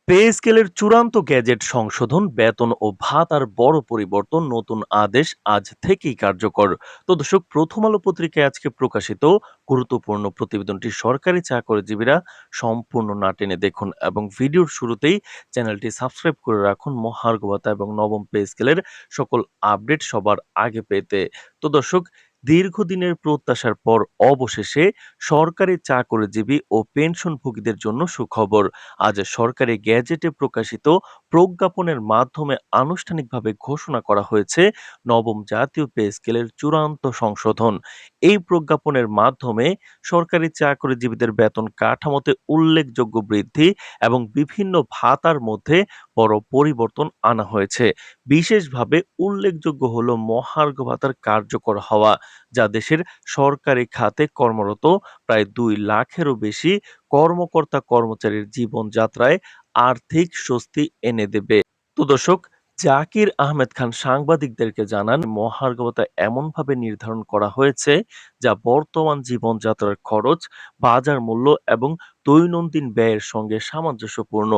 Pay স্কেলের চূড়ান্ত gadget সংশোধন, বেতন ও ভাতার বড় পরিবর্তন, নতুন আদেশ আজ থেকেই কার্যকর। তো দর্শক, প্রথম আলো পত্রিকায় আজকে প্রকাশিত গুরুত্বপূর্ণ প্রতিবেদনটি সরকারি চাকরিজীবীরা সম্পূর্ণ না টেনে দেখুন এবং ভিডিওর শুরুতেই চ্যানেলটি সাবস্ক্রাইব করে রাখুন মহার্ঘ ভাতা এবং নবম পে স্কেলের সকল আপডেট সবার আগে পেতে। তো দর্শক, দীর্ঘদিনের প্রত্যাশার পর অবশেষে সরকারি চাকরিজীবী ও পেনশনভোগীদের জন্য সুখবর। আজ সরকারি গ্যাজেটে প্রকাশিত প্রজ্ঞাপনের মাধ্যমে আনুষ্ঠানিকভাবে ঘোষণা করা হয়েছে নবম জাতীয় পে স্কেলের চূড়ান্ত সংশোধন। এই প্রজ্ঞাপনের মাধ্যমে সরকারি চাকরিজীবীদের বেতন কাঠামোতে উল্লেখযোগ্য বৃদ্ধি এবং বিভিন্ন ভাতার মধ্যে বড় পরিবর্তন আনা হয়েছে। বিশেষভাবে উল্লেখযোগ্য হলো মহার্ঘ ভাতার কার্যকর হওয়া, যা দেশের সরকারি খাতে কর্মরত প্রায় 2 লাখেরও বেশি কর্মকর্তা কর্মচারীর জীবনযাত্রায় আর্থিক স্বস্তি এনে দেবে। তো দর্শক, জাকির আহমেদ খান সাংবাদিকদেরকে জানান, মহার্ঘ ভাতা এমনভাবে নির্ধারণ করা হয়েছে যা বর্তমান জীবনযাত্রার খরচ, বাজার মূল্য এবং দৈনন্দিন ব্যয়ের সঙ্গে সামঞ্জস্যপূর্ণ।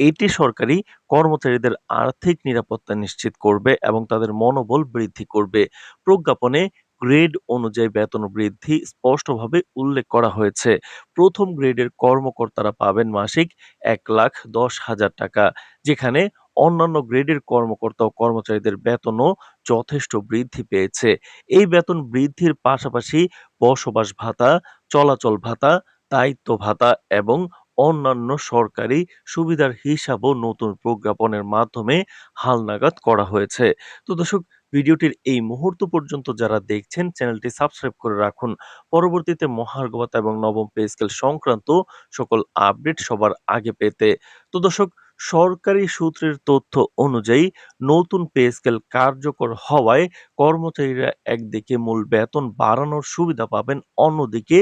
এটি সরকারি কর্মচারীদের আর্থিক নিরাপত্তা নিশ্চিত করবে এবং তাদের মনোবল বৃদ্ধি করবে। প্রজ্ঞাপনে গ্রেড অনুযায়ী বেতন বৃদ্ধি স্পষ্টভাবে উল্লেখ করা হয়েছে। প্রথম গ্রেডের কর্মকর্তারা পাবেন মাসিক 1,10,000 টাকা, যেখানে অন্যান্য গ্রেডের কর্মকর্তা ও কর্মচারীদের বেতনও যথেষ্ট বৃদ্ধি পেয়েছে। এই বেতন বৃদ্ধির পাশাপাশি বসবাস ভাতা, চলাচল ভাতা, দায়িত্ব ভাতা এবং অন্যান্য সরকারি সুবিধার হিসাবও নতুন প্রজ্ঞাপনের মাধ্যমে হালনাগাদ করা হয়েছে। তো দর্শক, ভিডিওটির এই মুহূর্ত পর্যন্ত যারা দেখছেন, চ্যানেলটি সাবস্ক্রাইব করে রাখুন পরবর্তীতে মহার্ঘ ভাতা এবং নবম পে স্কেল সংক্রান্ত সকল আপডেট সবার আগে পেতে। তো দর্শক, সরকারি সূত্রের তথ্য অনুযায়ী নতুন পে স্কেল কার্যকর হওয়ায় কর্মচারীরা একদিকে মূল বেতন বাড়ানোর সুবিধা পাবেন, অন্যদিকে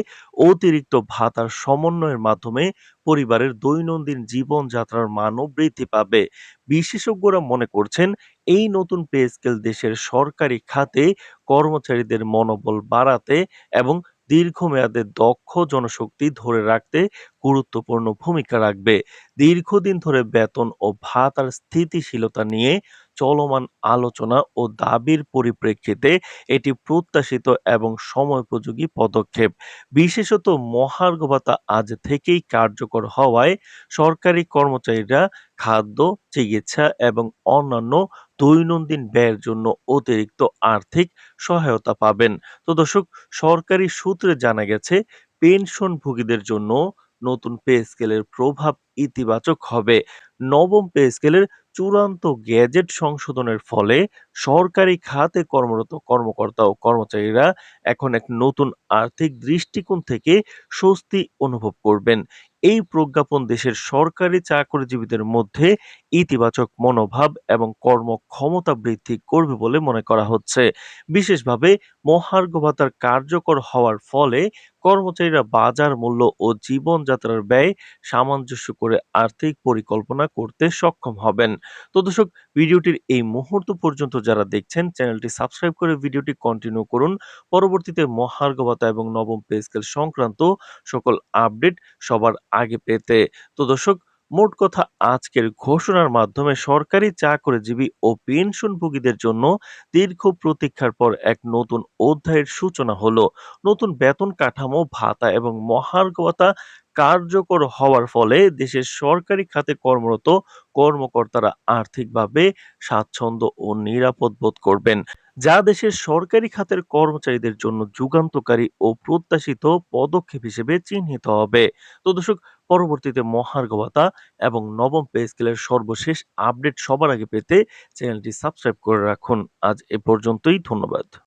অতিরিক্ত ভাতার সমন্বয়ের মাধ্যমে পরিবারের দৈনন্দিন জীবনযাত্রার মানও বৃদ্ধি পাবে। বিশেষজ্ঞরা মনে করছেন, এই নতুন পে স্কেল দেশের সরকারি খাতে কর্মচারীদের মনোবল বাড়াতে এবং দীর্ঘমেয়াদে দক্ষ জনশক্তি ধরে রাখতে গুরুত্বপূর্ণ ভূমিকা রাখবে। দীর্ঘদিন ধরে বেতন ও ভাতার স্থিতিশীলতা নিয়ে চলমান আলোচনা ও দাবির পরিপ্রেক্ষিতে এটি প্রত্যাশিত এবং সময়োপযোগী পদক্ষেপ। বিশেষত মহার্ঘ ভাতা আজ থেকেই কার্যকর হওয়ায় সরকারি কর্মচারীরা খাদ্য, চিকিৎসা এবং অন্যান্য দৈনন্দিন ব্যয়ের জন্য অতিরিক্ত আর্থিক সহায়তা পাবেন। তো দর্শক, সরকারি সূত্রে জানা গেছে, পেনশনভোগীদের জন্য নতুন পে স্কেলের প্রভাব ইতিবাচক হবে। নবম পে স্কেলের চূড়ান্ত গ্যাজেট সংশোধনের ফলে সরকারি খাতে কর্মরত কর্মকর্তা ও কর্মচারীরা এখন এক নতুন আর্থিক দৃষ্টিকোণ থেকে স্বস্তি অনুভব করবেন। এই প্রজ্ঞাপন দেশের সরকারি চাকরিজীবীদের মধ্যে ইতিবাচক মনোভাব এবং কর্মক্ষমতা বৃদ্ধি করবে বলে মনে করা হচ্ছে। বিশেষভাবে মহার্ঘ ভাতার কার্যকর হওয়ার ফলে কর্মচারীরা বাজার মূল্য ও জীবনযাত্রার ব্যয় সামঞ্জস্য করে আর্থিক পরিকল্পনা করতে সক্ষম হবেন। তো দর্শক, ভিডিওটির এই মুহূর্ত পর্যন্ত যারা দেখছেন, চ্যানেলটি সাবস্ক্রাইব করে ভিডিওটি কন্টিনিউ করুন পরবর্তীতে মহার্ঘ ভাতা এবং নবম পে স্কেল সংক্রান্ত সকল আপডেট সবার আগে পেতে। তো দর্শক, মোট কথা, আজকের ঘোষণার মাধ্যমে সরকারি চাকরিজীবী ও পেনশনভোগীদের জন্য দীর্ঘ প্রতীক্ষার পর এক নতুন অধ্যায়ের সূচনা হলো। নতুন বেতন কাঠামো, ভাতা এবং মহার্ঘ ভাতা কার্যকর হওয়ার ফলে দেশের সরকারি খাতে কর্মরত কর্মকর্তারা আর্থিকভাবে স্বাচ্ছন্দ্য ও নিরাপদ বোধ করবেন, যা দেশের সরকারি খাতের কর্মচারীদের জন্য যুগান্তকারী ও প্রত্যাশিত পদক্ষেপ হিসেবে চিহ্নিত হবে। তো দর্শক, পরবর্তীতে মহার্ঘ ভাতা এবং নবম পে স্কেলের সর্বশেষ আপডেট সবার আগে পেতে চ্যানেলটি সাবস্ক্রাইব করে রাখুন। আজ এ পর্যন্তই, ধন্যবাদ।